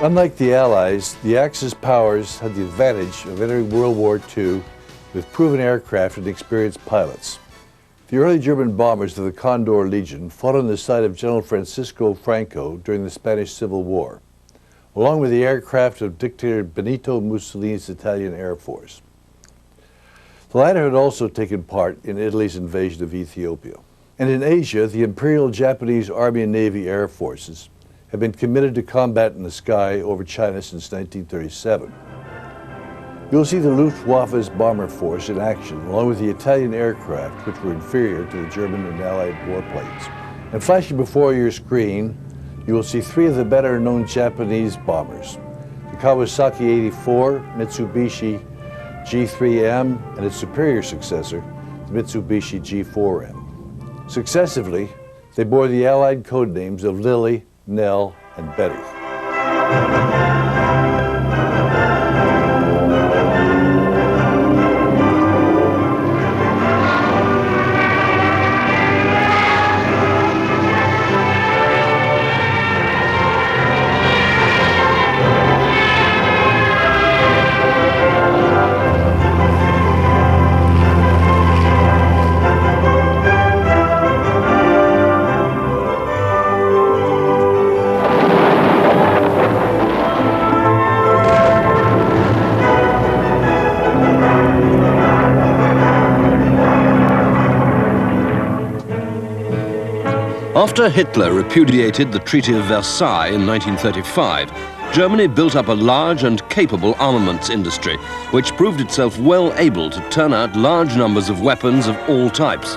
Unlike the Allies, the Axis powers had the advantage of entering World War II with proven aircraft and experienced pilots. The early German bombers of the Condor Legion fought on the side of General Francisco Franco during the Spanish Civil War, along with the aircraft of dictator Benito Mussolini's Italian Air Force. The latter had also taken part in Italy's invasion of Ethiopia. And in Asia, the Imperial Japanese Army and Navy Air Forces have been committed to combat in the sky over China since 1937. You'll see the Luftwaffe's bomber force in action, along with the Italian aircraft, which were inferior to the German and Allied warplanes. And flashing before your screen, you will see three of the better-known Japanese bombers: the Kawasaki 84, Mitsubishi G3M, and its superior successor, the Mitsubishi G4M. Successively, they bore the Allied code names of Lily, Nell, and Betty. After Hitler repudiated the Treaty of Versailles in 1935, Germany built up a large and capable armaments industry, which proved itself well able to turn out large numbers of weapons of all types.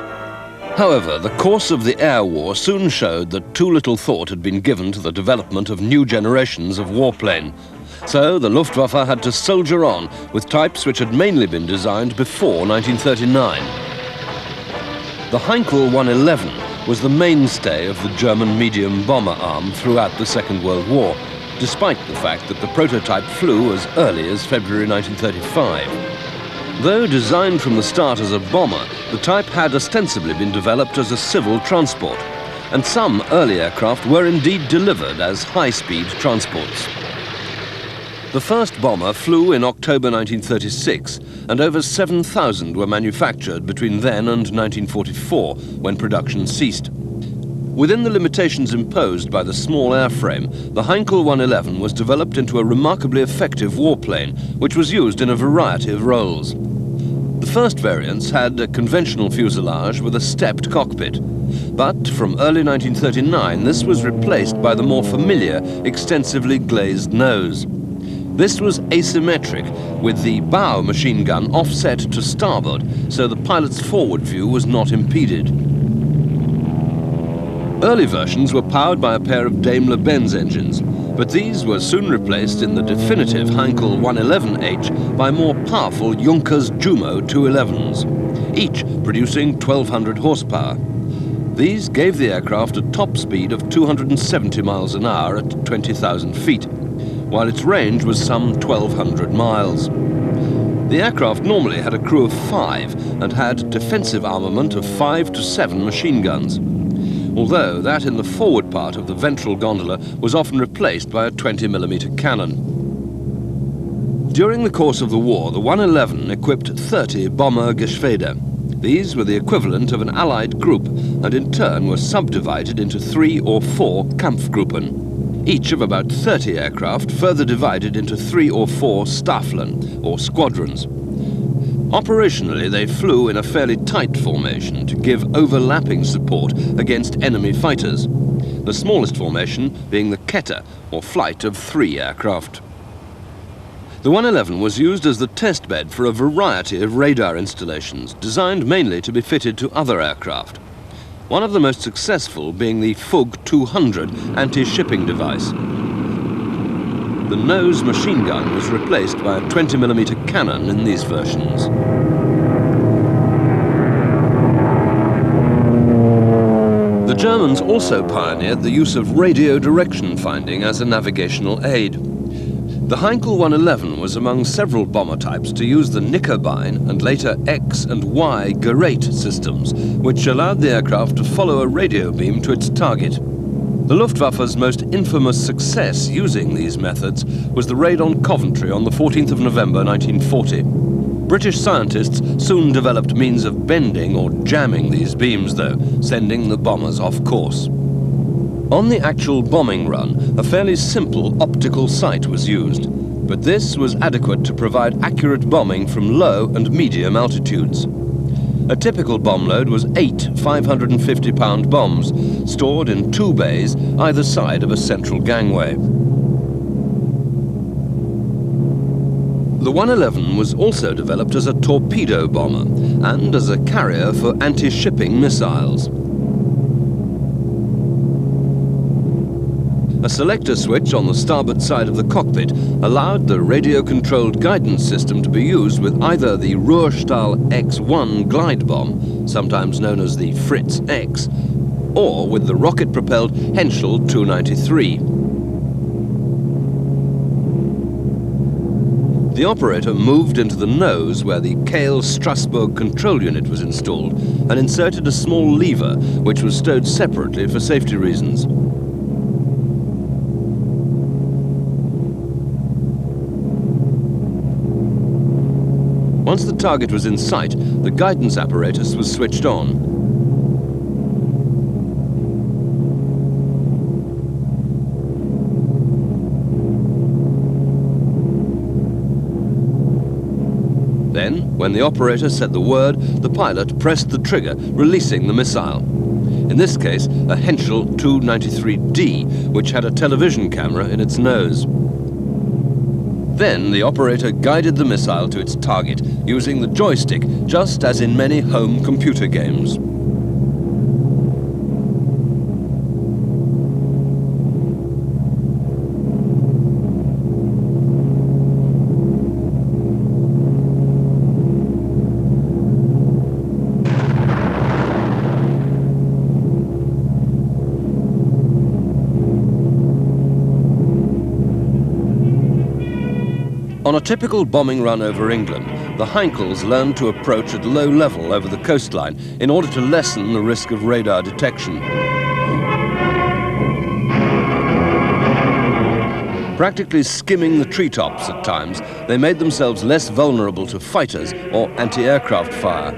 However, the course of the air war soon showed that too little thought had been given to the development of new generations of warplane. So the Luftwaffe had to soldier on with types which had mainly been designed before 1939. The Heinkel 111 was the mainstay of the German medium bomber arm throughout the Second World War, despite the fact that the prototype flew as early as February 1935. Though designed from the start as a bomber, the type had ostensibly been developed as a civil transport, and some early aircraft were indeed delivered as high-speed transports. The first bomber flew in October 1936, and over 7,000 were manufactured between then and 1944, when production ceased. Within the limitations imposed by the small airframe, the Heinkel 111 was developed into a remarkably effective warplane, which was used in a variety of roles. The first variants had a conventional fuselage with a stepped cockpit, but from early 1939 this was replaced by the more familiar, extensively glazed nose. This was asymmetric, with the bow machine gun offset to starboard, so the pilot's forward view was not impeded. Early versions were powered by a pair of Daimler-Benz engines, but these were soon replaced in the definitive Heinkel 111H by more powerful Junkers Jumo 211s, each producing 1,200 horsepower. These gave the aircraft a top speed of 270 miles an hour at 20,000 feet, while its range was some 1,200 miles. The aircraft normally had a crew of 5 and had defensive armament of 5 to 7 machine guns, although that in the forward part of the ventral gondola was often replaced by a 20mm cannon. During the course of the war, the 111 equipped 30 bomber Geschwader. These were the equivalent of an Allied group, and in turn were subdivided into 3 or 4 Kampfgruppen, each of about 30 aircraft, further divided into 3 or 4 Staffeln, or squadrons. Operationally, they flew in a fairly tight formation to give overlapping support against enemy fighters, the smallest formation being the Kette, or flight of 3 aircraft. The 111 was used as the test bed for a variety of radar installations, designed mainly to be fitted to other aircraft. One of the most successful being the FUG 200 anti-shipping device. The nose machine gun was replaced by a 20mm cannon in these versions. The Germans also pioneered the use of radio direction finding as a navigational aid. The Heinkel 111 was among several bomber types to use the Knickerbein and later X and Y Gerät systems, which allowed the aircraft to follow a radio beam to its target. The Luftwaffe's most infamous success using these methods was the raid on Coventry on the 14th of November 1940. British scientists soon developed means of bending or jamming these beams, though, sending the bombers off course. On the actual bombing run, a fairly simple optical sight was used, but this was adequate to provide accurate bombing from low and medium altitudes. A typical bomb load was 8 550-pound bombs, stored in 2 bays either side of a central gangway. The 111 was also developed as a torpedo bomber and as a carrier for anti-shipping missiles. A selector switch on the starboard side of the cockpit allowed the radio-controlled guidance system to be used with either the Ruhrstahl X-1 glide bomb, sometimes known as the Fritz X, or with the rocket-propelled Henschel 293. The operator moved into the nose where the Kahle Strasbourg control unit was installed and inserted a small lever which was stowed separately for safety reasons. Once the target was in sight, the guidance apparatus was switched on. Then, when the operator said the word, the pilot pressed the trigger, releasing the missile. In this case, a Henschel 293D, which had a television camera in its nose. Then the operator guided the missile to its target using the joystick, just as in many home computer games. On a typical bombing run over England, the Heinkels learned to approach at low level over the coastline in order to lessen the risk of radar detection. Practically skimming the treetops at times, they made themselves less vulnerable to fighters or anti-aircraft fire.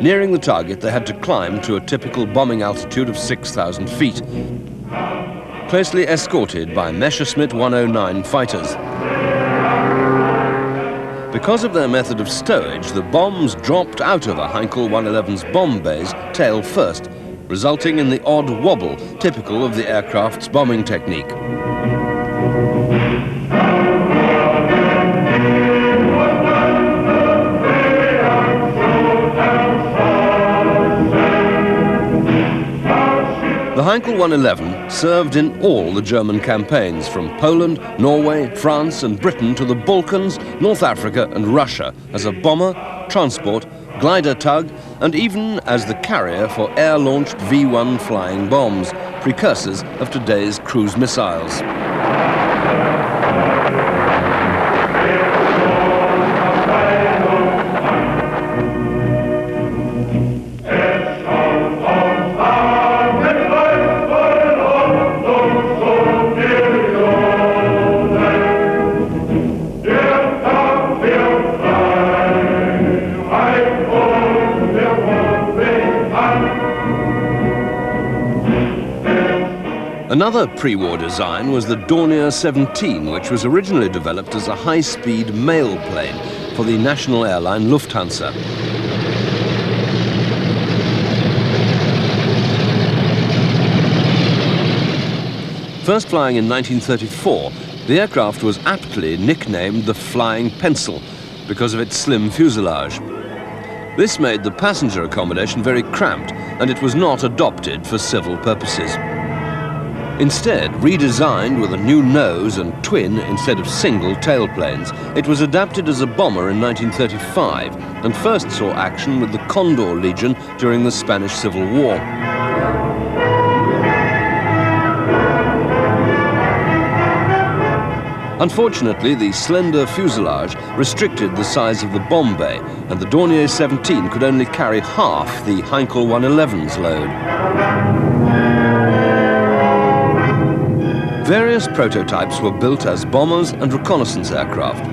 Nearing the target, they had to climb to a typical bombing altitude of 6,000 feet, closely escorted by Messerschmitt 109 fighters. Because of their method of stowage, the bombs dropped out of a Heinkel 111's bomb bays tail first, resulting in the odd wobble typical of the aircraft's bombing technique. The Heinkel 111 served in all the German campaigns, from Poland, Norway, France and Britain to the Balkans, North Africa and Russia, as a bomber, transport, glider tug and even as the carrier for air-launched V-1 flying bombs, precursors of today's cruise missiles. Another pre-war design was the Dornier 17, which was originally developed as a high-speed mail plane for the national airline Lufthansa. First flying in 1934, the aircraft was aptly nicknamed the Flying Pencil because of its slim fuselage. This made the passenger accommodation very cramped, and it was not adopted for civil purposes. Instead, redesigned with a new nose and twin instead of single tailplanes, it was adapted as a bomber in 1935 and first saw action with the Condor Legion during the Spanish Civil War. Unfortunately, the slender fuselage restricted the size of the bomb bay, and the Dornier 17 could only carry half the Heinkel 111's load. Various prototypes were built as bombers and reconnaissance aircraft,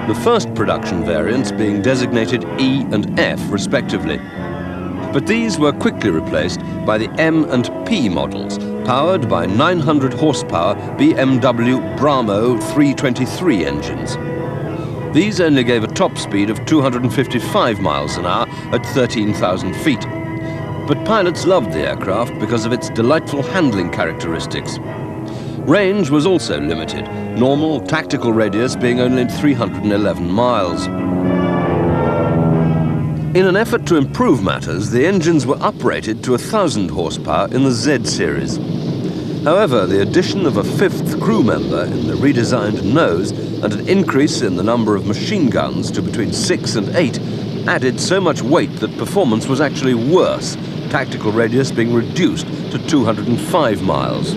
the first production variants being designated E and F respectively. But these were quickly replaced by the M and P models, powered by 900 horsepower BMW Bramo 323 engines. These only gave a top speed of 255 miles an hour at 13,000 feet. But pilots loved the aircraft because of its delightful handling characteristics. Range was also limited, normal tactical radius being only 311 miles. In an effort to improve matters, the engines were uprated to 1,000 horsepower in the Z series. However, the addition of a fifth crew member in the redesigned nose and an increase in the number of machine guns to between 6 and 8 added so much weight that performance was actually worse, tactical radius being reduced to 205 miles.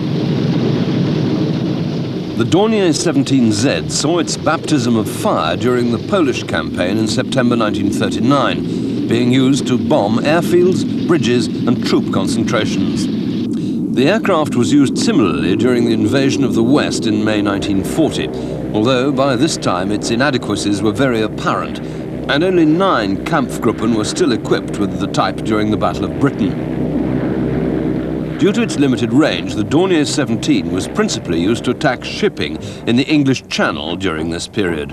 The Dornier 17Z saw its baptism of fire during the Polish campaign in September 1939, being used to bomb airfields, bridges and troop concentrations. The aircraft was used similarly during the invasion of the West in May 1940, although by this time its inadequacies were very apparent, and only 9 Kampfgruppen were still equipped with the type during the Battle of Britain. Due to its limited range, the Dornier 17 was principally used to attack shipping in the English Channel during this period.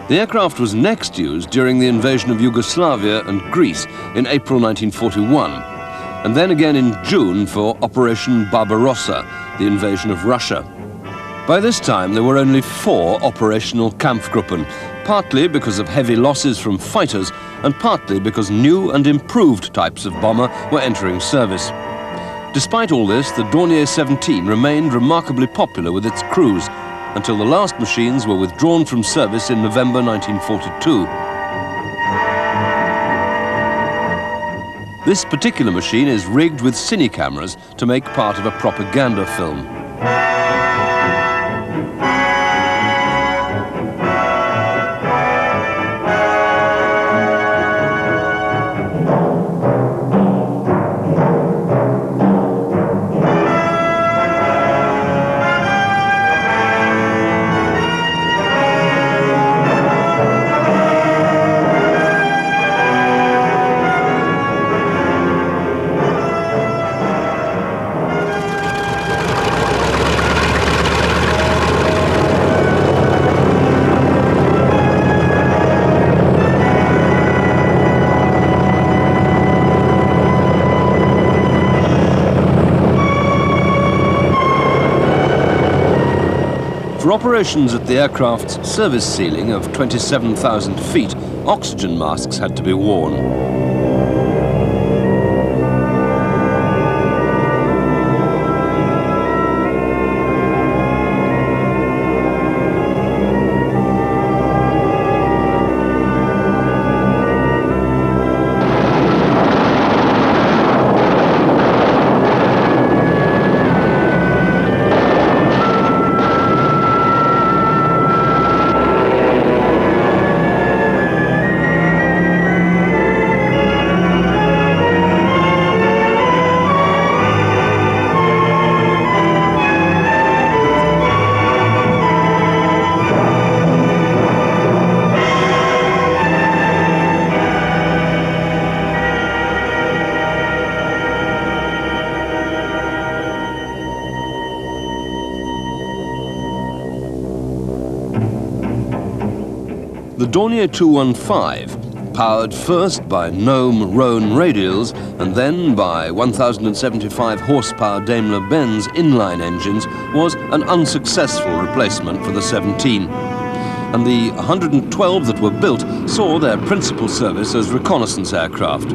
The aircraft was next used during the invasion of Yugoslavia and Greece in April 1941, and then again in June for Operation Barbarossa, the invasion of Russia. By this time, there were only 4 operational Kampfgruppen, partly because of heavy losses from fighters and partly because new and improved types of bomber were entering service. Despite all this, the Dornier 17 remained remarkably popular with its crews until the last machines were withdrawn from service in November 1942. This particular machine is rigged with cine cameras to make part of a propaganda film. For operations at the aircraft's service ceiling of 27,000 feet, oxygen masks had to be worn. The Dornier 215, powered first by Gnome Rhone radials and then by 1,075 horsepower Daimler-Benz inline engines, was an unsuccessful replacement for the 17. And the 112 that were built saw their principal service as reconnaissance aircraft.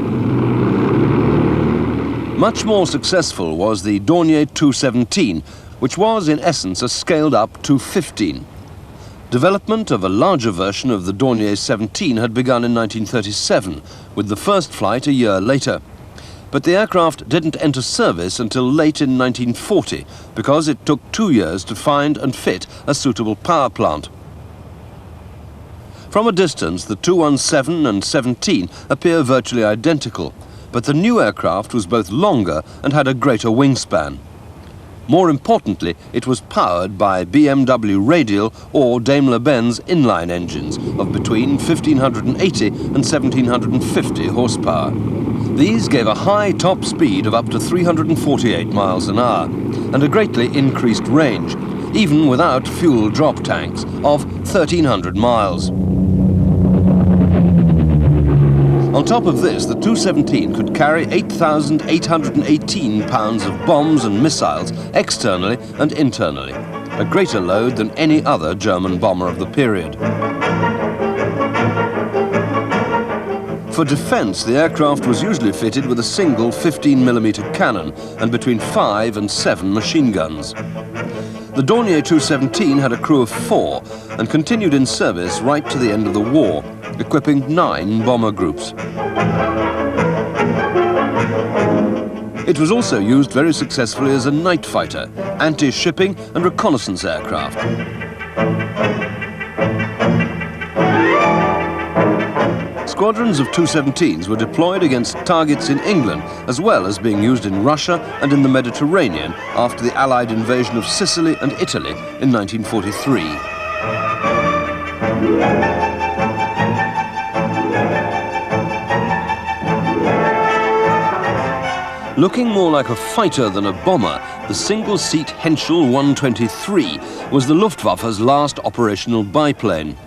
Much more successful was the Dornier 217, which was in essence a scaled-up 215. Development of a larger version of the Dornier 17 had begun in 1937, with the first flight a year later. But the aircraft didn't enter service until late in 1940 because it took 2 years to find and fit a suitable power plant. From a distance, the 217 and 17 appear virtually identical, but the new aircraft was both longer and had a greater wingspan. More importantly, it was powered by BMW radial or Daimler-Benz inline engines of between 1,580 and 1,750 horsepower. These gave a high top speed of up to 348 miles an hour and a greatly increased range, even without fuel drop tanks, of 1,300 miles. On top of this, the 217 could carry 8,818 pounds of bombs and missiles externally and internally, a greater load than any other German bomber of the period. For defence, the aircraft was usually fitted with a single 15mm cannon and between 5 and 7 machine guns. The Dornier 217 had a crew of 4 and continued in service right to the end of the war, equipping 9 bomber groups. It was also used very successfully as a night fighter, anti-shipping and reconnaissance aircraft. Squadrons of 217s were deployed against targets in England, as well as being used in Russia and in the Mediterranean after the Allied invasion of Sicily and Italy in 1943. Looking more like a fighter than a bomber, the single-seat Henschel 123 was the Luftwaffe's last operational biplane.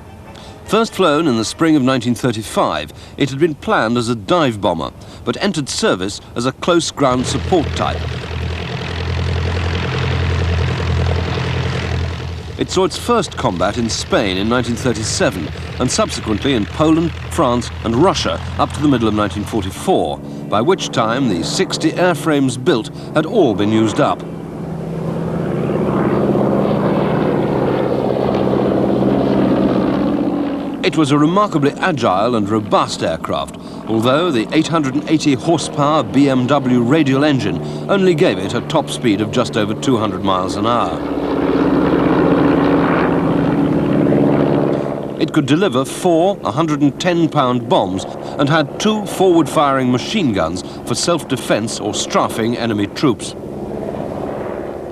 First flown in the spring of 1935, it had been planned as a dive bomber, but entered service as a close ground support type. It saw its first combat in Spain in 1937 and subsequently in Poland, France and Russia up to the middle of 1944, by which time the 60 airframes built had all been used up. It was a remarkably agile and robust aircraft, although the 880 horsepower BMW radial engine only gave it a top speed of just over 200 miles an hour. It could deliver 4 110-pound bombs and had 2 forward-firing machine guns for self-defense or strafing enemy troops.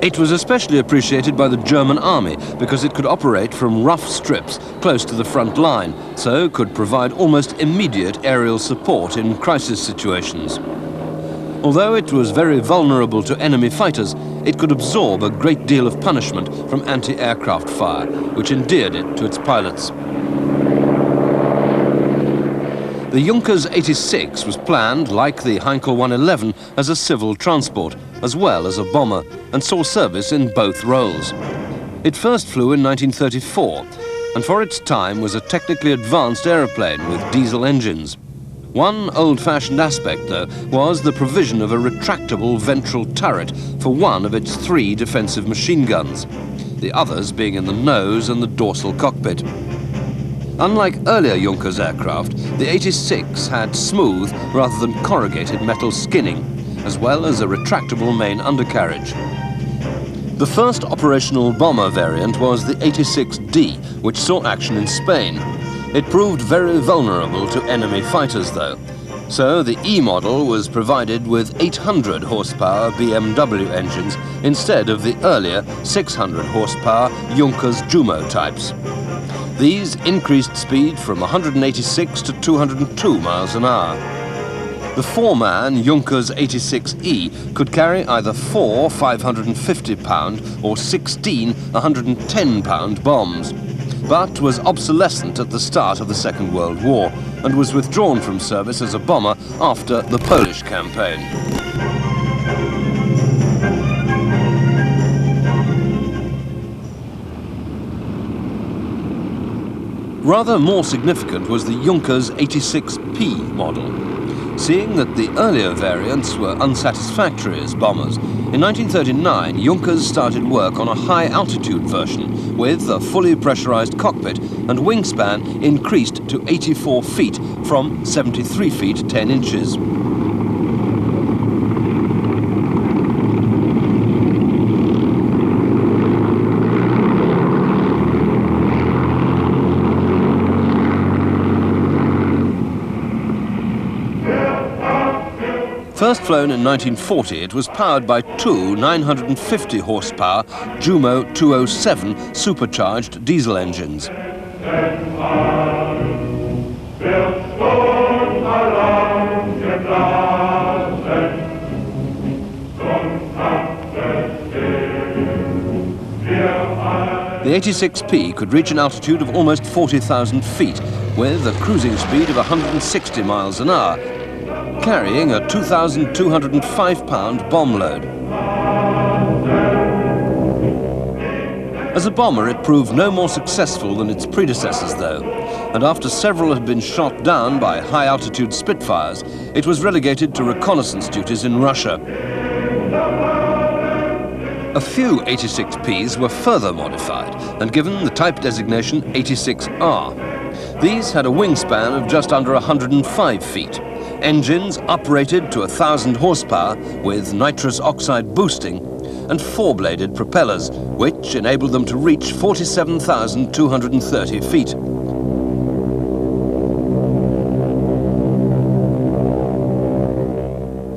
It was especially appreciated by the German army because it could operate from rough strips close to the front line, so could provide almost immediate aerial support in crisis situations. Although it was very vulnerable to enemy fighters, it could absorb a great deal of punishment from anti-aircraft fire, which endeared it to its pilots. The Junkers 86 was planned, like the Heinkel 111, as a civil transport, as well as a bomber, and saw service in both roles. It first flew in 1934, and for its time was a technically advanced aeroplane with diesel engines. One old-fashioned aspect, though, was the provision of a retractable ventral turret for one of its 3 defensive machine guns, the others being in the nose and the dorsal cockpit. Unlike earlier Junkers aircraft, the 86 had smooth rather than corrugated metal skinning, as well as a retractable main undercarriage. The first operational bomber variant was the 86D, which saw action in Spain. It proved very vulnerable to enemy fighters, though. So the E model was provided with 800 horsepower BMW engines instead of the earlier 600 horsepower Junkers Jumo types. These increased speed from 186 to 202 miles an hour. The 4-man Junkers 86E could carry either 4 550-pound or 16 110-pound bombs, but was obsolescent at the start of the Second World War and was withdrawn from service as a bomber after the Polish campaign. Rather more significant was the Junkers 86P model. Seeing that the earlier variants were unsatisfactory as bombers, in 1939 Junkers started work on a high-altitude version with a fully pressurized cockpit and wingspan increased to 84 feet from 73 feet 10 inches. first flown in 1940, it was powered by two 950 horsepower Jumo 207 supercharged diesel engines. The 86P could reach an altitude of almost 40,000 feet with a cruising speed of 160 miles an hour, carrying a 2,205-pound bomb load. As a bomber, it proved no more successful than its predecessors, though, and after several had been shot down by high-altitude Spitfires, it was relegated to reconnaissance duties in Russia. A few 86Ps were further modified and given the type designation 86R. These had a wingspan of just under 105 feet, engines uprated to 1,000 horsepower with nitrous oxide boosting, and four-bladed propellers, which enabled them to reach 47,230 feet.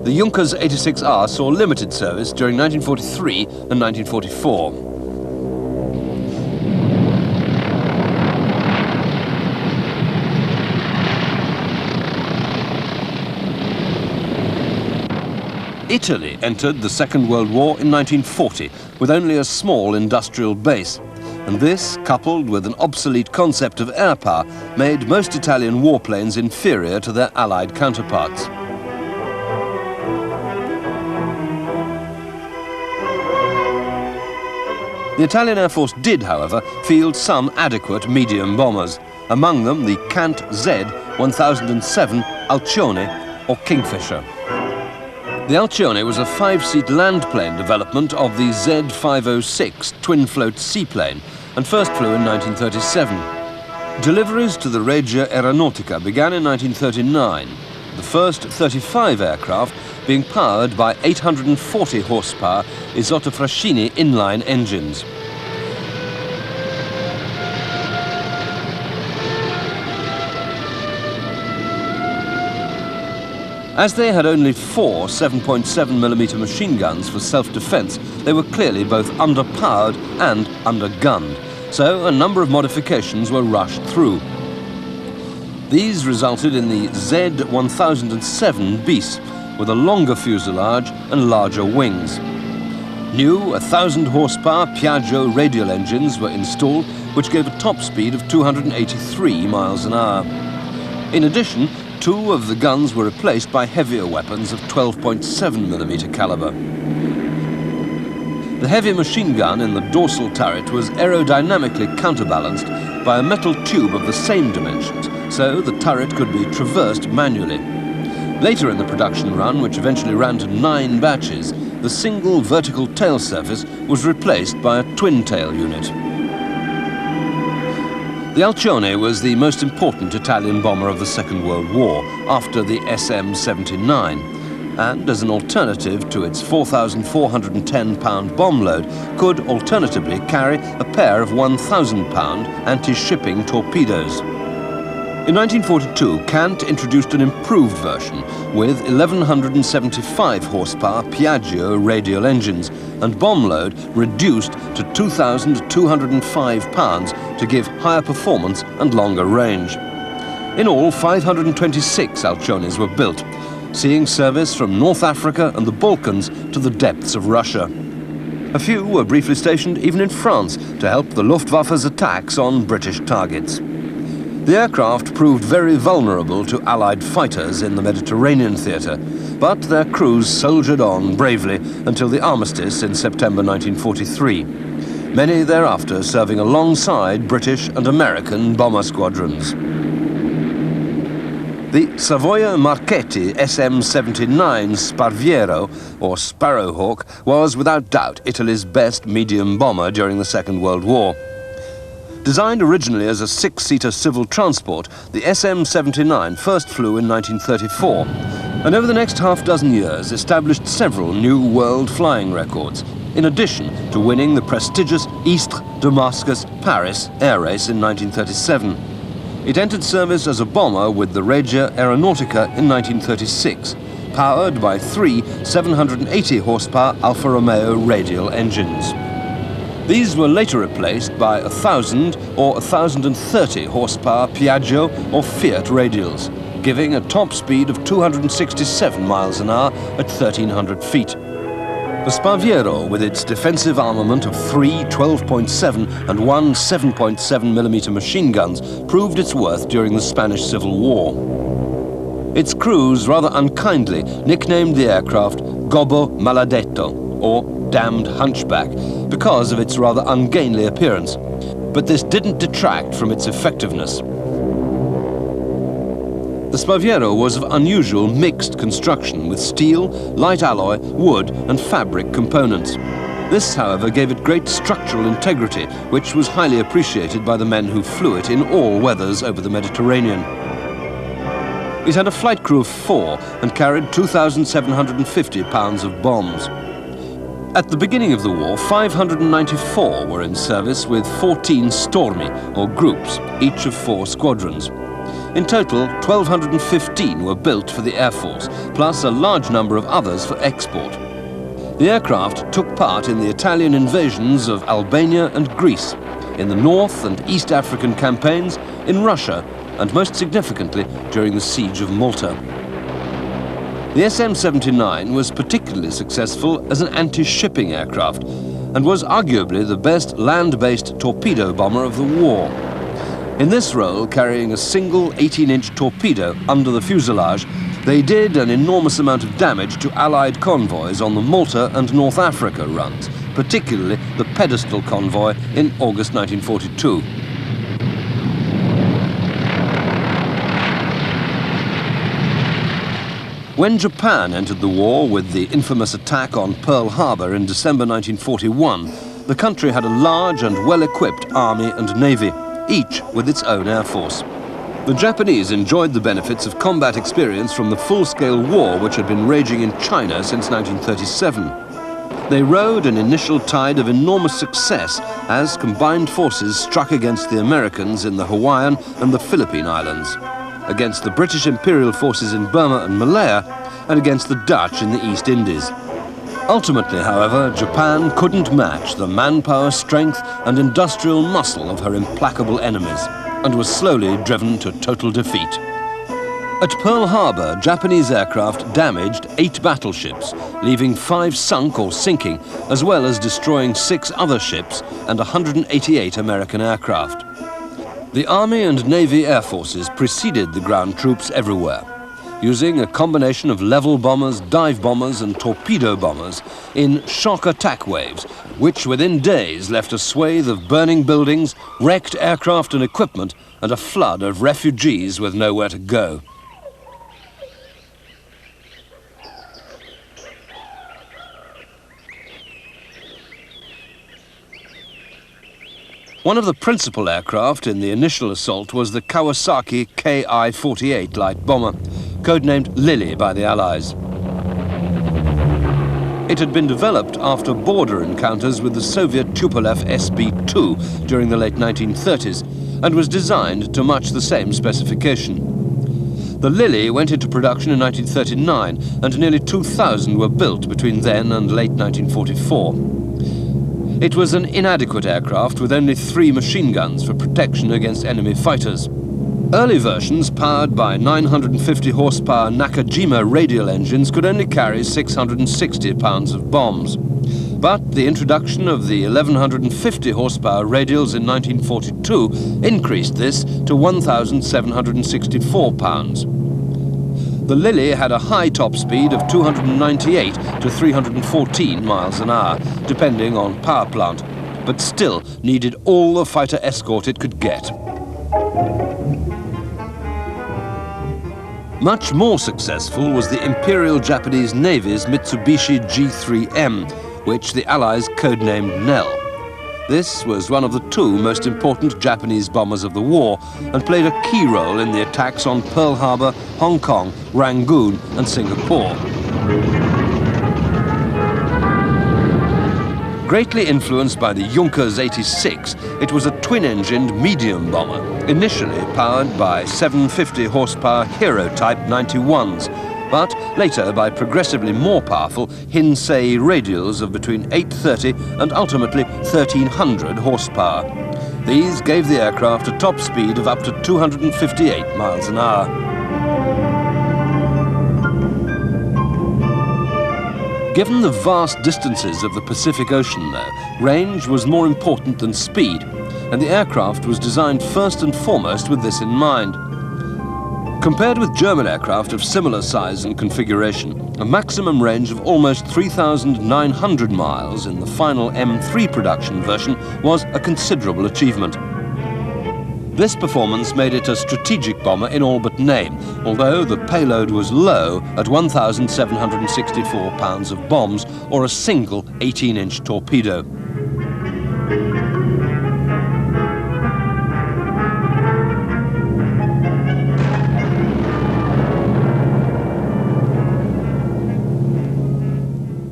The Junkers 86R saw limited service during 1943 and 1944. Italy entered the Second World War in 1940 with only a small industrial base, and this, coupled with an obsolete concept of air power, made most Italian warplanes inferior to their Allied counterparts. The Italian Air Force did, however, field some adequate medium bombers, among them the Kant Z 1007 Alcione, or Kingfisher. The Alcione was a 5-seat land plane development of the Z506 twin-float seaplane and first flew in 1937. Deliveries to the Regia Aeronautica began in 1939, the first 35 aircraft being powered by 840 horsepower Isotta-Fraschini inline engines. As they had only 4 7.7mm machine guns for self-defense, they were clearly both underpowered and undergunned, so a number of modifications were rushed through. These resulted in the Z1007 bis, with a longer fuselage and larger wings. New 1,000 horsepower Piaggio radial engines were installed, which gave a top speed of 283 miles an hour. In addition, 2 of the guns were replaced by heavier weapons of 12.7mm caliber. The heavy machine gun in the dorsal turret was aerodynamically counterbalanced by a metal tube of the same dimensions, so the turret could be traversed manually. Later in the production run, which eventually ran to 9 batches, the single vertical tail surface was replaced by a twin-tail unit. The Alcione was the most important Italian bomber of the Second World War, after the SM-79, and as an alternative to its 4,410-pound bomb load, could alternatively carry a pair of 1,000-pound anti-shipping torpedoes. In 1942, Kant introduced an improved version with 1,175 horsepower Piaggio radial engines and bomb load reduced to 2,205 pounds to give higher performance and longer range. In all, 526 Alciones were built, seeing service from North Africa and the Balkans to the depths of Russia. A few were briefly stationed even in France to help the Luftwaffe's attacks on British targets. The aircraft proved very vulnerable to Allied fighters in the Mediterranean theatre, but their crews soldiered on bravely until the armistice in September 1943, many thereafter serving alongside British and American bomber squadrons. The Savoia Marchetti SM-79 Sparviero, or Sparrowhawk, was without doubt Italy's best medium bomber during the Second World War. Designed originally as a 6-seater civil transport, the SM-79 first flew in 1934, and over the next half-dozen years established several new world flying records, in addition to winning the prestigious Istres-Damascus-Paris air race in 1937. It entered service as a bomber with the Regia Aeronautica in 1936, powered by 3 780-horsepower Alfa Romeo radial engines. These were later replaced by 1,000 or 1,030 horsepower Piaggio or Fiat radials, giving a top speed of 267 miles an hour at 1,300 feet. The Sparviero, with its defensive armament of 3 12.7 and 1 7.7mm machine guns, proved its worth during the Spanish Civil War. Its crews rather unkindly nicknamed the aircraft Gobbo Maledetto, or Damned Hunchback, because of its rather ungainly appearance. But this didn't detract from its effectiveness. The Sparviero was of unusual mixed construction with steel, light alloy, wood and fabric components. This, however, gave it great structural integrity, which was highly appreciated by the men who flew it in all weathers over the Mediterranean. It had a flight crew of 4 and carried 2,750 pounds of bombs. At the beginning of the war, 594 were in service with 14 Stormi, or groups, each of 4 squadrons. In total, 1,215 were built for the Air Force, plus a large number of others for export. The aircraft took part in the Italian invasions of Albania and Greece, in the North and East African campaigns, in Russia, and most significantly during the Siege of Malta. The SM-79 was particularly successful as an anti-shipping aircraft and was arguably the best land-based torpedo bomber of the war. In this role, carrying a single 18-inch torpedo under the fuselage, they did an enormous amount of damage to Allied convoys on the Malta and North Africa runs, particularly the Pedestal convoy in August 1942. When Japan entered the war with the infamous attack on Pearl Harbor in December 1941, the country had a large and well-equipped army and navy, each with its own air force. The Japanese enjoyed the benefits of combat experience from the full-scale war which had been raging in China since 1937. They rode an initial tide of enormous success as combined forces struck against the Americans in the Hawaiian and the Philippine Islands, against the British Imperial forces in Burma and Malaya, and against the Dutch in the East Indies. Ultimately, however, Japan couldn't match the manpower, strength and industrial muscle of her implacable enemies, and was slowly driven to total defeat. At Pearl Harbor, Japanese aircraft damaged 8 battleships, leaving 5 sunk or sinking, as well as destroying 6 other ships and 188 American aircraft. The Army and Navy Air Forces preceded the ground troops everywhere, using a combination of level bombers, dive bombers and torpedo bombers in shock attack waves, which within days left a swathe of burning buildings, wrecked aircraft and equipment, and a flood of refugees with nowhere to go. One of the principal aircraft in the initial assault was the Kawasaki Ki-48 light bomber, codenamed Lily by the Allies. It had been developed after border encounters with the Soviet Tupolev SB-2 during the late 1930s and was designed to match the same specification. The Lily went into production in 1939 and nearly 2,000 were built between then and late 1944. It was an inadequate aircraft with only 3 machine guns for protection against enemy fighters. Early versions, powered by 950 horsepower Nakajima radial engines, could only carry 660 pounds of bombs. But the introduction of the 1150 horsepower radials in 1942 increased this to 1,764 pounds. The Lily had a high top speed of 298 to 314 miles an hour, depending on power plant, but still needed all the fighter escort it could get. Much more successful was the Imperial Japanese Navy's Mitsubishi G3M, which the Allies codenamed Nell. This was one of the 2 most important Japanese bombers of the war and played a key role in the attacks on Pearl Harbor, Hong Kong, Rangoon and Singapore. Greatly influenced by the Junkers 86, it was a twin-engined medium bomber, initially powered by 750 horsepower Hero Type 91s, but later by progressively more powerful Hinsei radials of between 830 and ultimately 1300 horsepower. These gave the aircraft a top speed of up to 258 miles an hour. Given the vast distances of the Pacific Ocean, though, range was more important than speed, and the aircraft was designed first and foremost with this in mind. Compared with German aircraft of similar size and configuration, a maximum range of almost 3,900 miles in the final M3 production version was a considerable achievement. This performance made it a strategic bomber in all but name, although the payload was low at 1,764 pounds of bombs or a single 18-inch torpedo.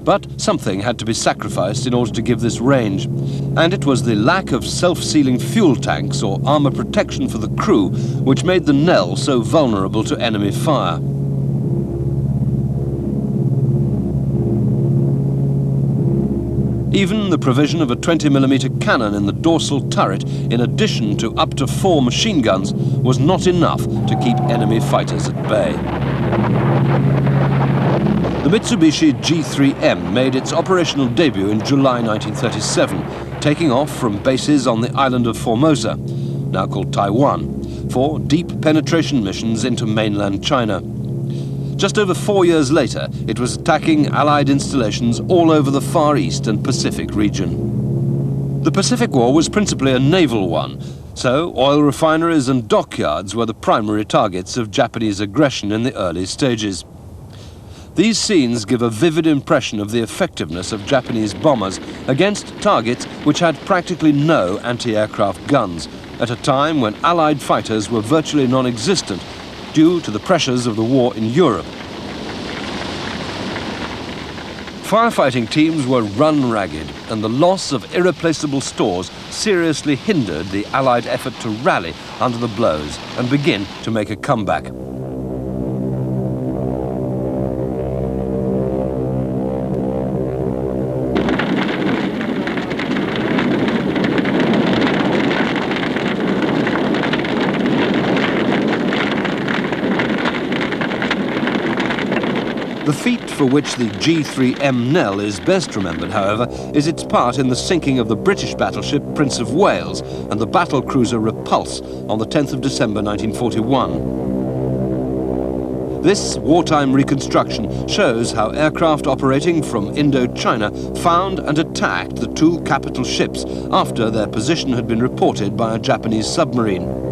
But something had to be sacrificed in order to give this range, and it was the lack of self-sealing fuel tanks or armor protection for the crew which made the Nell so vulnerable to enemy fire. Even the provision of a 20mm cannon in the dorsal turret, in addition to up to 4 machine guns, was not enough to keep enemy fighters at bay. The Mitsubishi G3M made its operational debut in July 1937, taking off from bases on the island of Formosa, now called Taiwan, for deep penetration missions into mainland China. Just over 4 years later, it was attacking Allied installations all over the Far East and Pacific region. The Pacific War was principally a naval one, so oil refineries and dockyards were the primary targets of Japanese aggression in the early stages. These scenes give a vivid impression of the effectiveness of Japanese bombers against targets which had practically no anti-aircraft guns, at a time when Allied fighters were virtually non-existent due to the pressures of the war in Europe. Firefighting teams were run ragged, and the loss of irreplaceable stores seriously hindered the Allied effort to rally under the blows and begin to make a comeback. The feat for which the G3M Nell is best remembered, however, is its part in the sinking of the British battleship Prince of Wales and the battle cruiser Repulse on the 10th of December 1941. This wartime reconstruction shows how aircraft operating from Indochina found and attacked the two capital ships after their position had been reported by a Japanese submarine.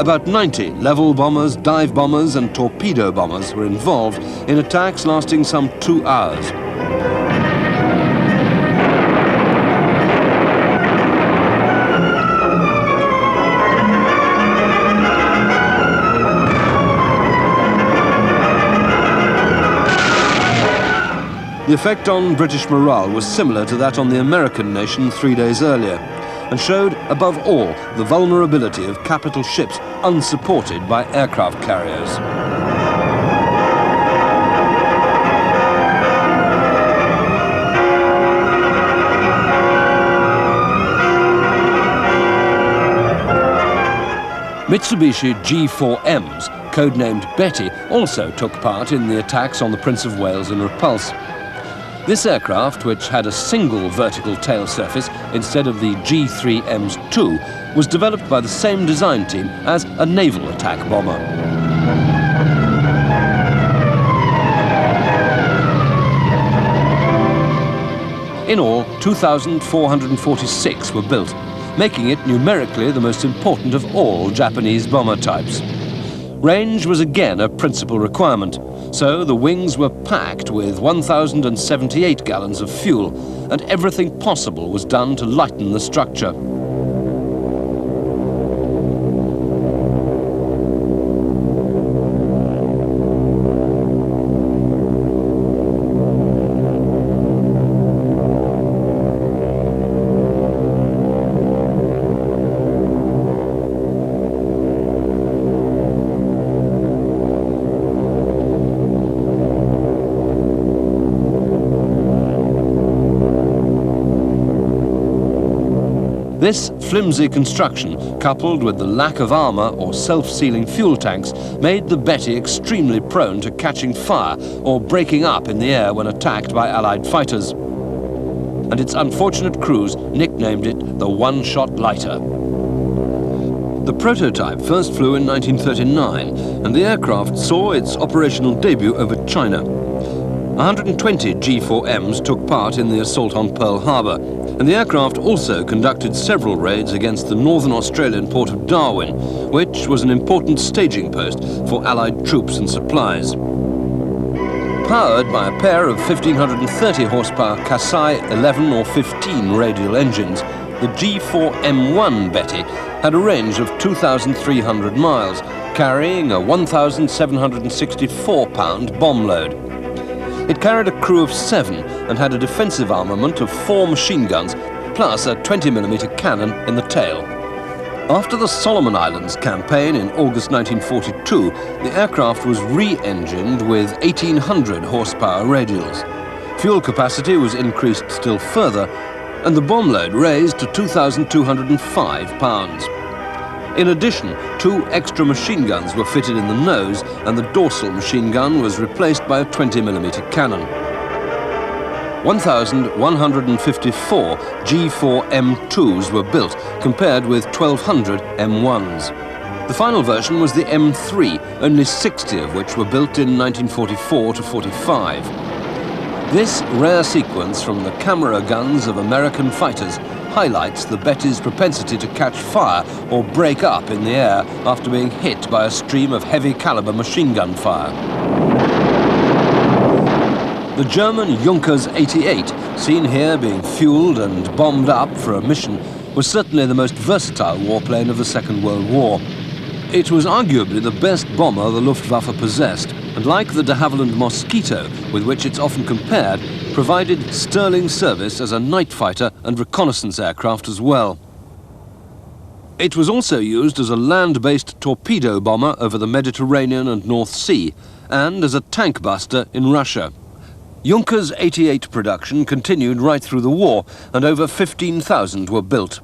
About 90 level bombers, dive bombers and torpedo bombers were involved in attacks lasting some 2 hours. The effect on British morale was similar to that on the American nation 3 days earlier, and showed, above all, the vulnerability of capital ships unsupported by aircraft carriers. Mitsubishi G4Ms, codenamed Betty, also took part in the attacks on the Prince of Wales and Repulse. This aircraft, which had a single vertical tail surface instead of the G3M's two, was developed by the same design team as a naval attack bomber. In all, 2,446 were built, making it numerically the most important of all Japanese bomber types. Range was again a principal requirement, so the wings were packed with 1,078 gallons of fuel, and everything possible was done to lighten the structure. This flimsy construction, coupled with the lack of armour or self-sealing fuel tanks, made the Betty extremely prone to catching fire or breaking up in the air when attacked by Allied fighters. And its unfortunate crews nicknamed it the one-shot lighter. The prototype first flew in 1939, and the aircraft saw its operational debut over China. 120 G4Ms took part in the assault on Pearl Harbor, and the aircraft also conducted several raids against the northern Australian port of Darwin, which was an important staging post for Allied troops and supplies. Powered by a pair of 1,530 horsepower Kasai 11 or 15 radial engines, the G4M1 Betty had a range of 2,300 miles, carrying a 1,764-pound bomb load. It carried a crew of 7 and had a defensive armament of 4 machine guns, plus a 20mm cannon in the tail. After the Solomon Islands campaign in August 1942, the aircraft was re-engined with 1,800 horsepower radials. Fuel capacity was increased still further, and the bomb load raised to 2,205 pounds. In addition, 2 extra machine guns were fitted in the nose, and the dorsal machine gun was replaced by a 20mm cannon. 1,154 G4M2s were built, compared with 1,200 M1s. The final version was the M3, only 60 of which were built in 1944 to 45. This rare sequence from the camera guns of American fighters highlights the Betty's propensity to catch fire or break up in the air after being hit by a stream of heavy caliber machine gun fire. The German Junkers 88, seen here being fueled and bombed up for a mission, was certainly the most versatile warplane of the Second World War. It was arguably the best bomber the Luftwaffe possessed, and like the de Havilland Mosquito, with which it's often compared, provided sterling service as a night fighter and reconnaissance aircraft as well. It was also used as a land-based torpedo bomber over the Mediterranean and North Sea, and as a tank buster in Russia. Junkers 88 production continued right through the war, and over 15,000 were built.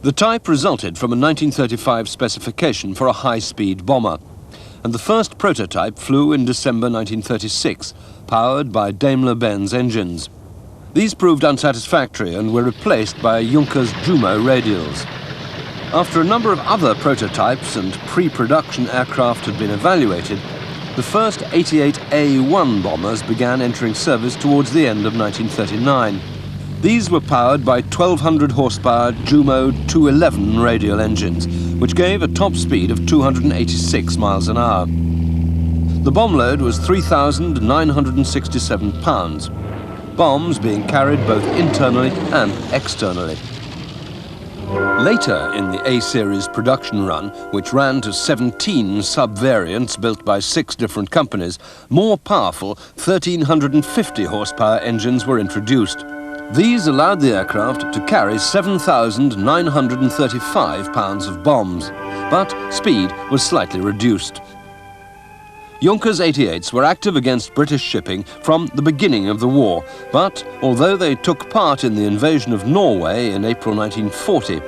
The type resulted from a 1935 specification for a high-speed bomber, and the first prototype flew in December 1936, powered by Daimler-Benz engines. These proved unsatisfactory and were replaced by Junkers Jumo radials. After a number of other prototypes and pre-production aircraft had been evaluated, the first 88A1 bombers began entering service towards the end of 1939. These were powered by 1,200 horsepower Jumo 211 radial engines, which gave a top speed of 286 miles an hour. The bomb load was 3,967 pounds, bombs being carried both internally and externally. Later in the A-series production run, which ran to 17 sub-variants built by 6 different companies, more powerful 1,350 horsepower engines were introduced. These allowed the aircraft to carry 7,935 pounds of bombs, but speed was slightly reduced. Junkers 88s were active against British shipping from the beginning of the war, but although they took part in the invasion of Norway in April 1940,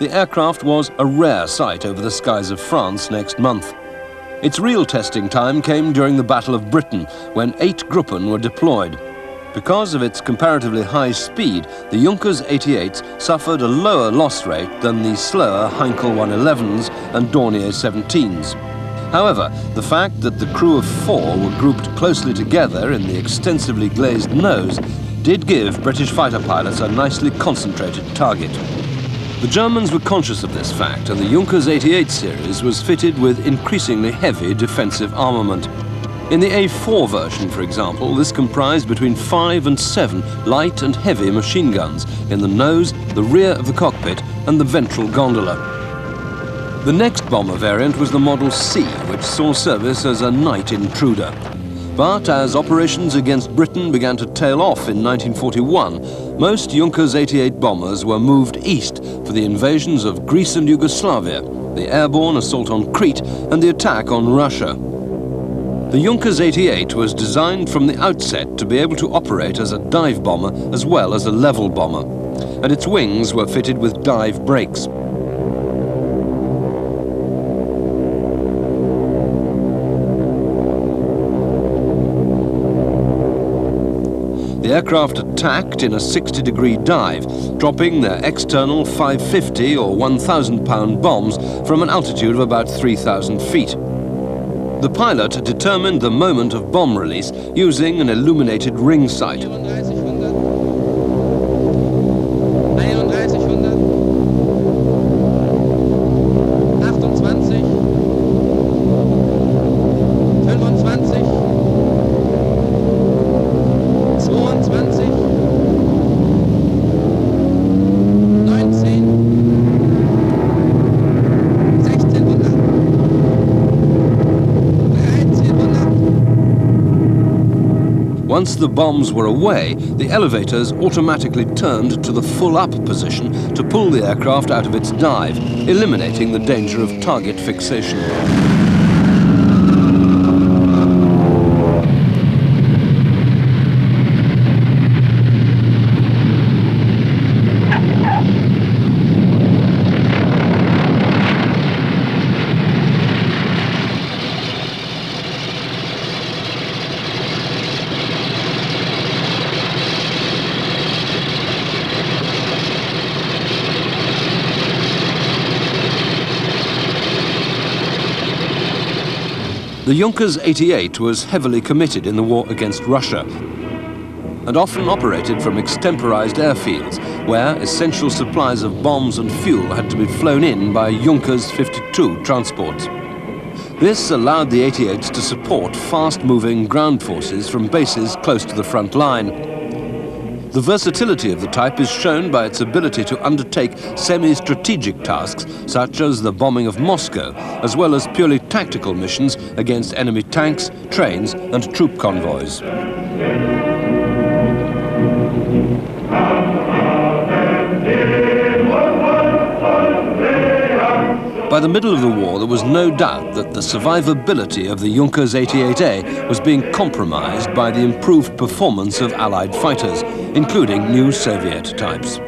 the aircraft was a rare sight over the skies of France next month. Its real testing time came during the Battle of Britain, when 8 Gruppen were deployed. Because of its comparatively high speed, the Junkers 88s suffered a lower loss rate than the slower Heinkel 111s and Dornier 17s. However, the fact that the crew of 4 were grouped closely together in the extensively glazed nose did give British fighter pilots a nicely concentrated target. The Germans were conscious of this fact, and the Junkers 88 series was fitted with increasingly heavy defensive armament. In the A4 version, for example, this comprised between 5 and 7 light and heavy machine guns in the nose, the rear of the cockpit, and the ventral gondola. The next bomber variant was the Model C, which saw service as a night intruder. But as operations against Britain began to tail off in 1941, most Junkers 88 bombers were moved east for the invasions of Greece and Yugoslavia, the airborne assault on Crete, and the attack on Russia. The Junkers 88 was designed from the outset to be able to operate as a dive bomber as well as a level bomber. and its wings were fitted with dive brakes. The aircraft attacked in a 60-degree dive, dropping their external 550 or 1,000-pound bombs from an altitude of about 3,000 feet. The pilot determined the moment of bomb release using an illuminated ring sight. Once the bombs were away, the elevators automatically turned to the full-up position to pull the aircraft out of its dive, eliminating the danger of target fixation. The Junkers 88 was heavily committed in the war against Russia and often operated from extemporized airfields where essential supplies of bombs and fuel had to be flown in by Junkers 52 transports. This allowed the 88s to support fast-moving ground forces from bases close to the front line. The versatility of the type is shown by its ability to undertake semi-strategic tasks such as the bombing of Moscow, as well as purely tactical missions against enemy tanks, trains and troop convoys. By the middle of the war, there was no doubt that the survivability of the Junkers 88A was being compromised by the improved performance of Allied fighters, including new Soviet types.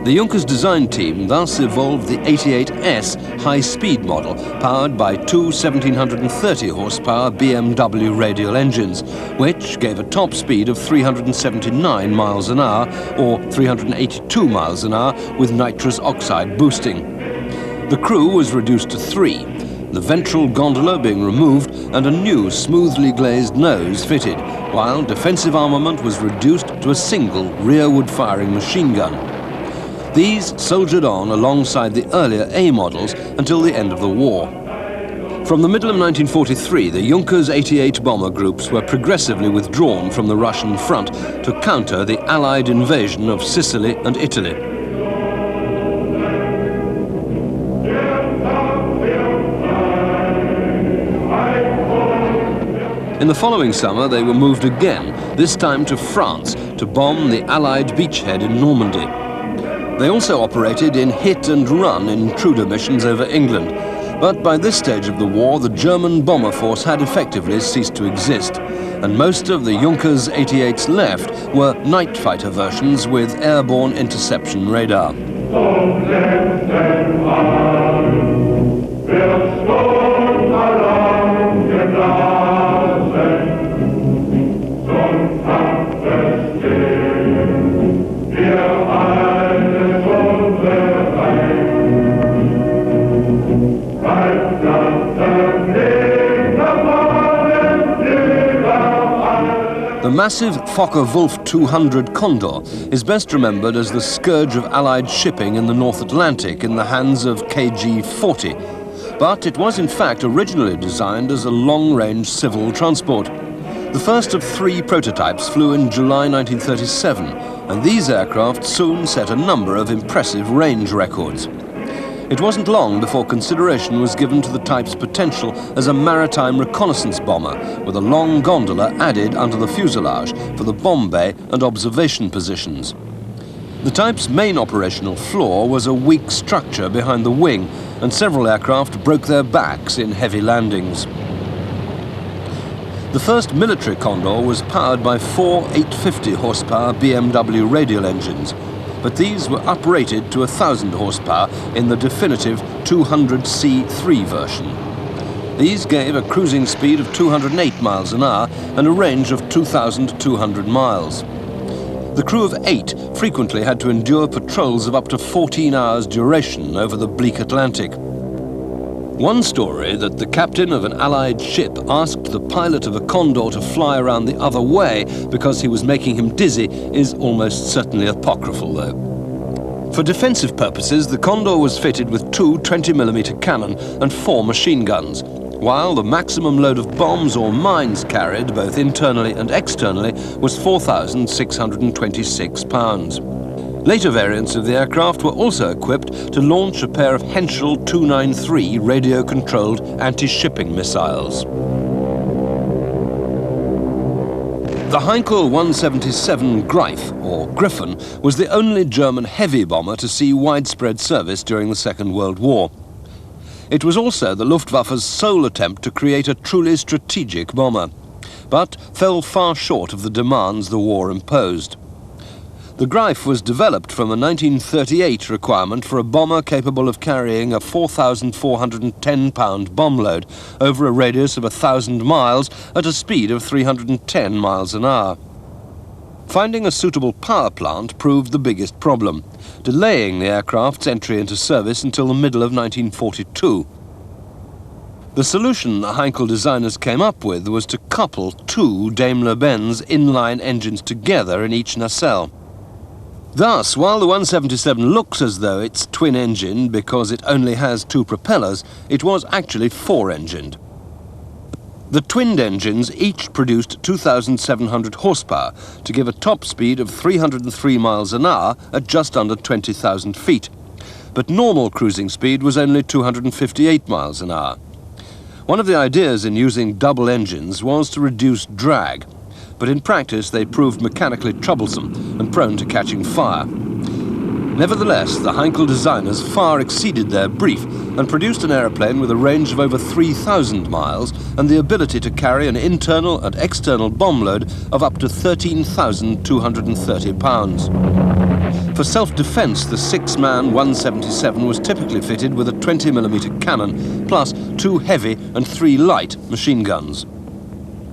The Junkers design team thus evolved the 88S high-speed model, powered by two 1,730 horsepower BMW radial engines, which gave a top speed of 379 miles an hour, or 382 miles an hour, with nitrous oxide boosting. The crew was reduced to 3, the ventral gondola being removed and a new smoothly glazed nose fitted, while defensive armament was reduced to a single rearward-firing machine gun. These soldiered on alongside the earlier A models until the end of the war. From the middle of 1943, the Junkers 88 bomber groups were progressively withdrawn from the Russian front to counter the Allied invasion of Sicily and Italy. In the following summer, they were moved again, this time to France, to bomb the Allied beachhead in Normandy. They also operated in hit-and-run intruder missions over England, but by this stage of the war, the German bomber force had effectively ceased to exist, and most of the Junkers 88s left were night fighter versions with airborne interception radar. The massive Focke-Wulf 200 Condor is best remembered as the scourge of Allied shipping in the North Atlantic in the hands of KG-40, but it was in fact originally designed as a long-range civil transport. The first of 3 prototypes flew in July 1937, and these aircraft soon set a number of impressive range records. It wasn't long before consideration was given to the type's potential as a maritime reconnaissance bomber, with a long gondola added under the fuselage for the bomb bay and observation positions. The type's main operational flaw was a weak structure behind the wing, and several aircraft broke their backs in heavy landings. The first military Condor was powered by 4 850 horsepower BMW radial engines. but these were uprated to 1,000 horsepower in the definitive 200C3 version. These gave a cruising speed of 208 miles an hour and a range of 2,200 miles. The crew of 8 frequently had to endure patrols of up to 14 hours duration over the bleak Atlantic. One story that the captain of an Allied ship asked the pilot of a Condor to fly around the other way because he was making him dizzy is almost certainly apocryphal, though. For defensive purposes, the Condor was fitted with 2 20mm cannon and 4 machine guns, while the maximum load of bombs or mines carried, both internally and externally, was 4,626 pounds. Later variants of the aircraft were also equipped to launch a pair of Henschel 293 radio-controlled anti-shipping missiles. The Heinkel 177 Greif, or Griffon, was the only German heavy bomber to see widespread service during the Second World War. It was also the Luftwaffe's sole attempt to create a truly strategic bomber, but fell far short of the demands the war imposed. The Greif was developed from a 1938 requirement for a bomber capable of carrying a 4,410-pound bomb load over a radius of 1,000 miles at a speed of 310 miles an hour. Finding a suitable power plant proved the biggest problem, delaying the aircraft's entry into service until the middle of 1942. The solution the Heinkel designers came up with was to couple 2 Daimler-Benz inline engines together in each nacelle. Thus, while the 177 looks as though it's twin-engined because it only has 2 propellers, it was actually 4-engined. The twinned engines each produced 2,700 horsepower to give a top speed of 303 miles an hour at just under 20,000 feet. But normal cruising speed was only 258 miles an hour. One of the ideas in using double engines was to reduce drag, but in practice they proved mechanically troublesome and prone to catching fire. Nevertheless, the Heinkel designers far exceeded their brief and produced an aeroplane with a range of over 3,000 miles and the ability to carry an internal and external bomb load of up to 13,230 pounds. For self-defense, the 6-man 177 was typically fitted with a 20mm cannon, plus 2 heavy and 3 light machine guns.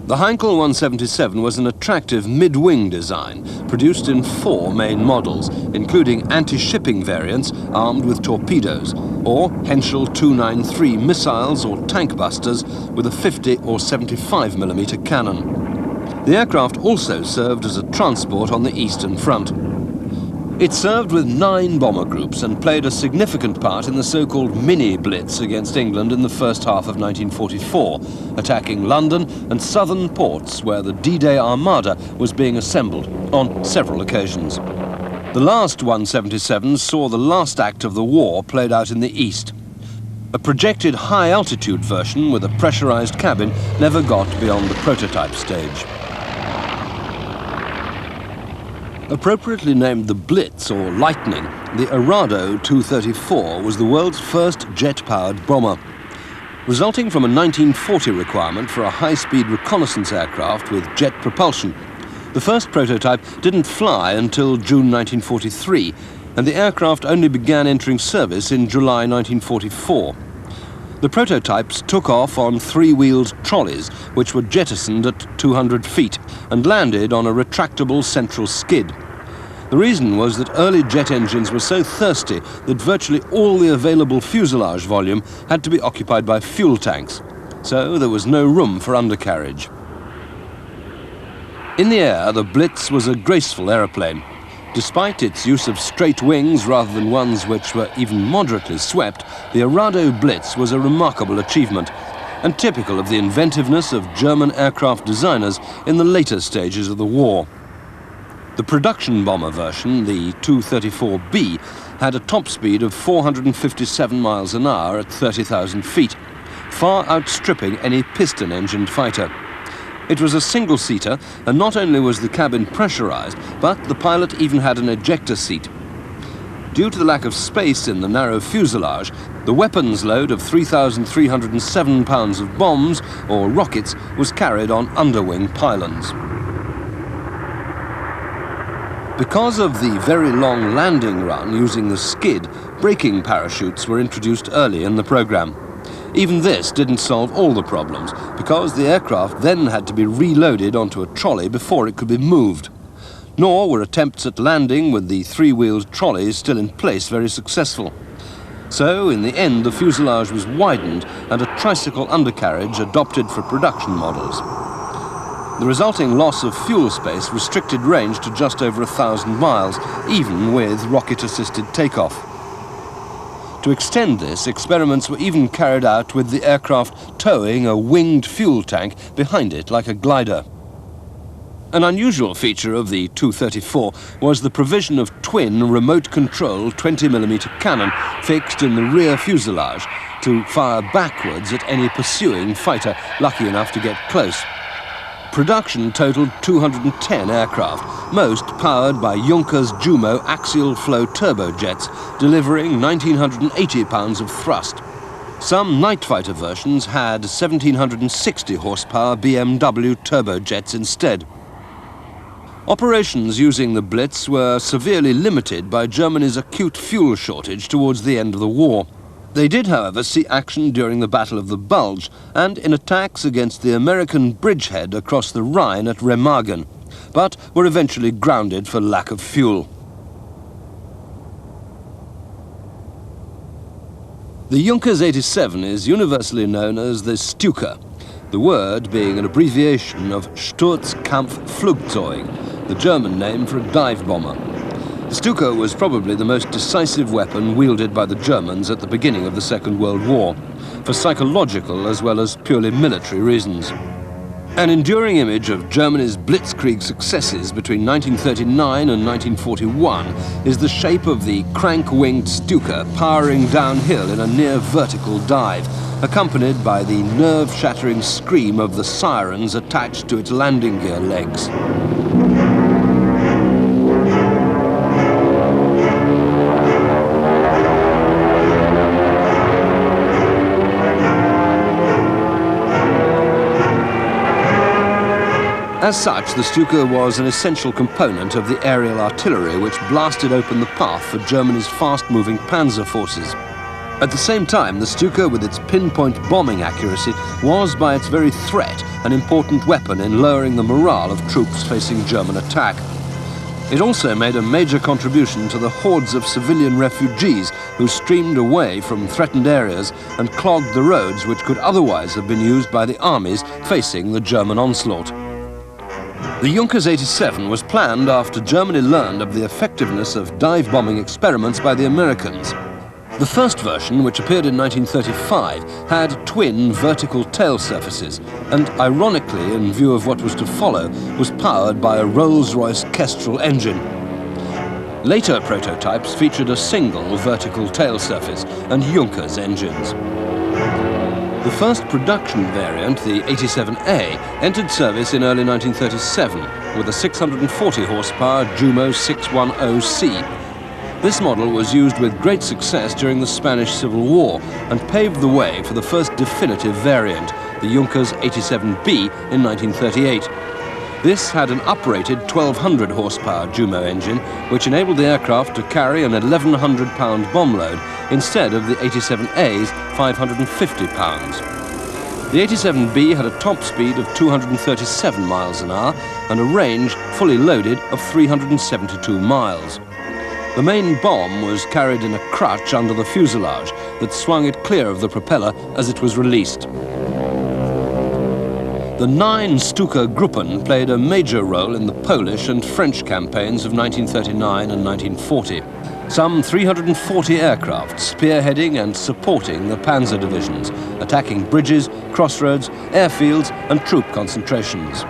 The Heinkel 177 was an attractive mid-wing design, produced in 4 main models, including anti-shipping variants armed with torpedoes, or Henschel 293 missiles or tank busters with a 50 or 75mm cannon. The aircraft also served as a transport on the Eastern Front. It served with 9 bomber groups and played a significant part in the so-called mini-blitz against England in the first half of 1944, attacking London and southern ports where the D-Day Armada was being assembled on several occasions. The last 177 saw the last act of the war played out in the East. A projected high-altitude version with a pressurized cabin never got beyond the prototype stage. Appropriately named the Blitz or Lightning, the Arado 234 was the world's first jet-powered bomber. Resulting from a 1940 requirement for a high-speed reconnaissance aircraft with jet propulsion, the first prototype didn't fly until June 1943, and the aircraft only began entering service in July 1944. The prototypes took off on 3-wheeled trolleys, which were jettisoned at 200 feet and landed on a retractable central skid. The reason was that early jet engines were so thirsty that virtually all the available fuselage volume had to be occupied by fuel tanks, so there was no room for undercarriage. In the air, the Blitz was a graceful aeroplane. Despite its use of straight wings rather than ones which were even moderately swept, the Arado Blitz was a remarkable achievement and typical of the inventiveness of German aircraft designers in the later stages of the war. The production bomber version, the 234B, had a top speed of 457 miles an hour at 30,000 feet, far outstripping any piston-engined fighter. It was a single-seater, and not only was the cabin pressurized, but the pilot even had an ejector seat. Due to the lack of space in the narrow fuselage, the weapons load of 3,307 pounds of bombs, or rockets, was carried on underwing pylons. Because of the very long landing run using the skid, braking parachutes were introduced early in the program. Even this didn't solve all the problems, because the aircraft then had to be reloaded onto a trolley before it could be moved. Nor were attempts at landing with the three-wheeled trolleys still in place very successful. So, in the end, the fuselage was widened and a tricycle undercarriage adopted for production models. The resulting loss of fuel space restricted range to just over 1,000 miles, even with rocket-assisted takeoff. To extend this, experiments were even carried out with the aircraft towing a winged fuel tank behind it like a glider. An unusual feature of the Tu-34 was the provision of twin remote-control 20mm cannon fixed in the rear fuselage to fire backwards at any pursuing fighter lucky enough to get close. Production totaled 210 aircraft, most powered by Junkers Jumo axial flow turbojets, delivering 1,980 pounds of thrust. Some night fighter versions had 1,760 horsepower BMW turbojets instead. Operations using the Blitz were severely limited by Germany's acute fuel shortage towards the end of the war. They did, however, see action during the Battle of the Bulge and in attacks against the American bridgehead across the Rhine at Remagen, but were eventually grounded for lack of fuel. The Junkers 87 is universally known as the Stuka, the word being an abbreviation of Sturzkampfflugzeug, the German name for a dive bomber. The Stuka was probably the most decisive weapon wielded by the Germans at the beginning of the Second World War, for psychological as well as purely military reasons. An enduring image of Germany's blitzkrieg successes between 1939 and 1941 is the shape of the crank-winged Stuka powering downhill in a near-vertical dive, accompanied by the nerve-shattering scream of the sirens attached to its landing gear legs. As such, the Stuka was an essential component of the aerial artillery which blasted open the path for Germany's fast-moving panzer forces. At the same time, the Stuka, with its pinpoint bombing accuracy, was by its very threat an important weapon in lowering the morale of troops facing German attack. It also made a major contribution to the hordes of civilian refugees who streamed away from threatened areas and clogged the roads which could otherwise have been used by the armies facing the German onslaught. The Junkers 87 was planned after Germany learned of the effectiveness of dive bombing experiments by the Americans. The first version, which appeared in 1935, had twin vertical tail surfaces and, ironically, in view of what was to follow, was powered by a Rolls-Royce Kestrel engine. Later prototypes featured a single vertical tail surface and Junkers engines. The first production variant, the 87A, entered service in early 1937 with a 640 horsepower Jumo 610C. This model was used with great success during the Spanish Civil War and paved the way for the first definitive variant, the Junkers 87B, in 1938. This had an uprated 1,200 horsepower Jumo engine, which enabled the aircraft to carry an 1,100-pound bomb load instead of the 87A's 550 pounds. The 87B had a top speed of 237 miles an hour and a range, fully loaded, of 372 miles. The main bomb was carried in a crutch under the fuselage that swung it clear of the propeller as it was released. The 9 Stuka Gruppen played a major role in the Polish and French campaigns of 1939 and 1940. Some 340 aircraft spearheading and supporting the panzer divisions, attacking bridges, crossroads, airfields and troop concentrations.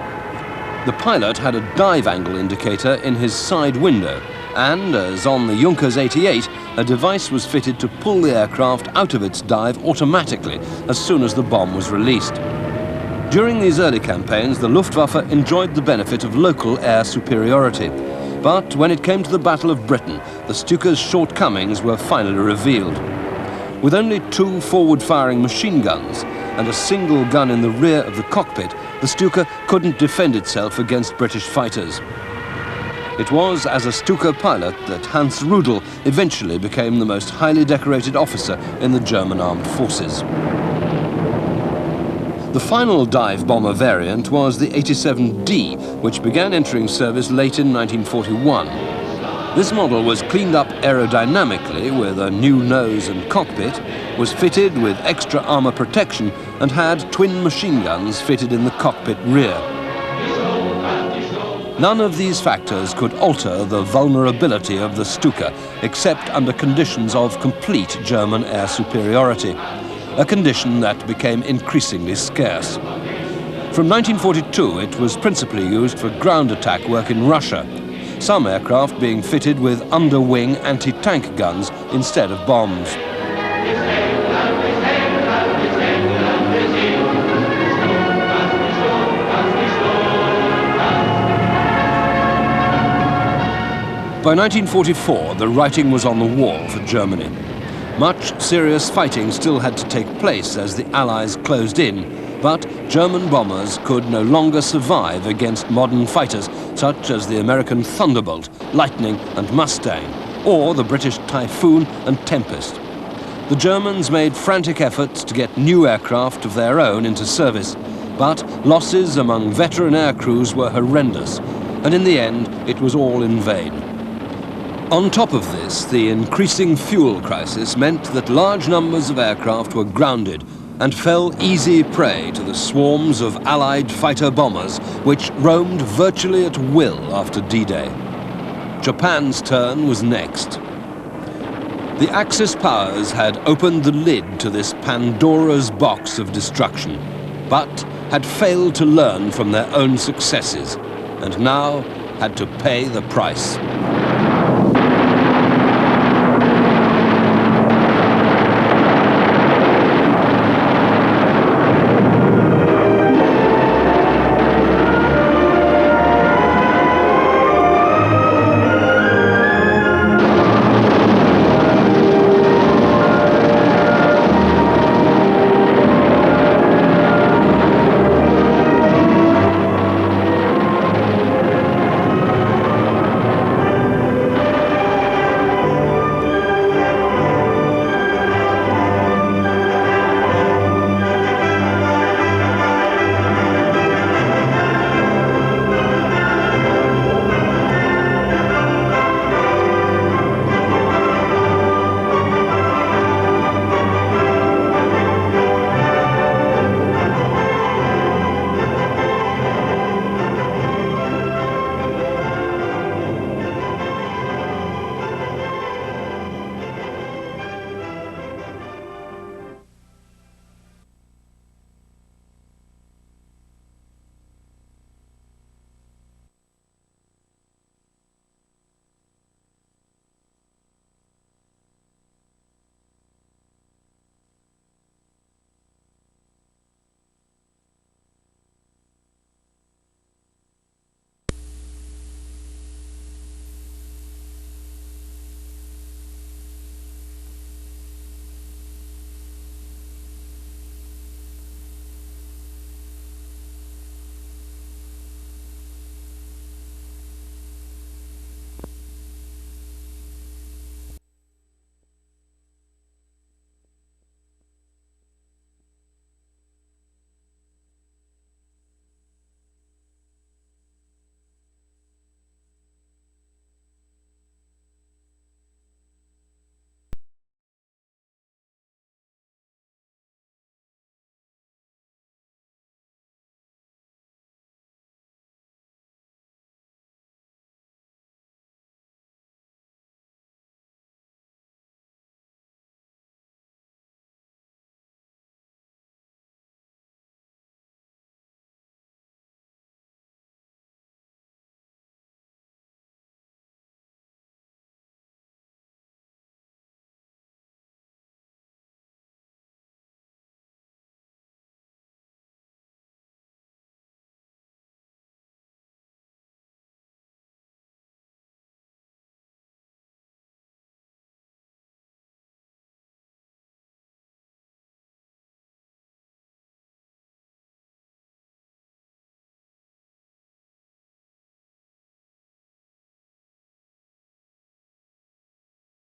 The pilot had a dive angle indicator in his side window, and, as on the Junkers 88, a device was fitted to pull the aircraft out of its dive automatically as soon as the bomb was released. During these early campaigns, the Luftwaffe enjoyed the benefit of local air superiority. But when it came to the Battle of Britain, the Stuka's shortcomings were finally revealed. With only 2 forward-firing machine guns and a single gun in the rear of the cockpit, the Stuka couldn't defend itself against British fighters. It was as a Stuka pilot that Hans Rudel eventually became the most highly decorated officer in the German armed forces. The final dive bomber variant was the 87D, which began entering service late in 1941. This model was cleaned up aerodynamically with a new nose and cockpit, was fitted with extra armor protection, and had twin machine guns fitted in the cockpit rear. None of these factors could alter the vulnerability of the Stuka, except under conditions of complete German air superiority, a condition that became increasingly scarce. From 1942, it was principally used for ground attack work in Russia, some aircraft being fitted with under-wing anti-tank guns instead of bombs. By 1944, the writing was on the wall for Germany. Much serious fighting still had to take place as the Allies closed in, but German bombers could no longer survive against modern fighters such as the American Thunderbolt, Lightning and Mustang, or the British Typhoon and Tempest. The Germans made frantic efforts to get new aircraft of their own into service, but losses among veteran air crews were horrendous, and in the end it was all in vain. On top of this, the increasing fuel crisis meant that large numbers of aircraft were grounded and fell easy prey to the swarms of Allied fighter bombers which roamed virtually at will after D-Day. Japan's turn was next. The Axis powers had opened the lid to this Pandora's box of destruction, but had failed to learn from their own successes, and now had to pay the price.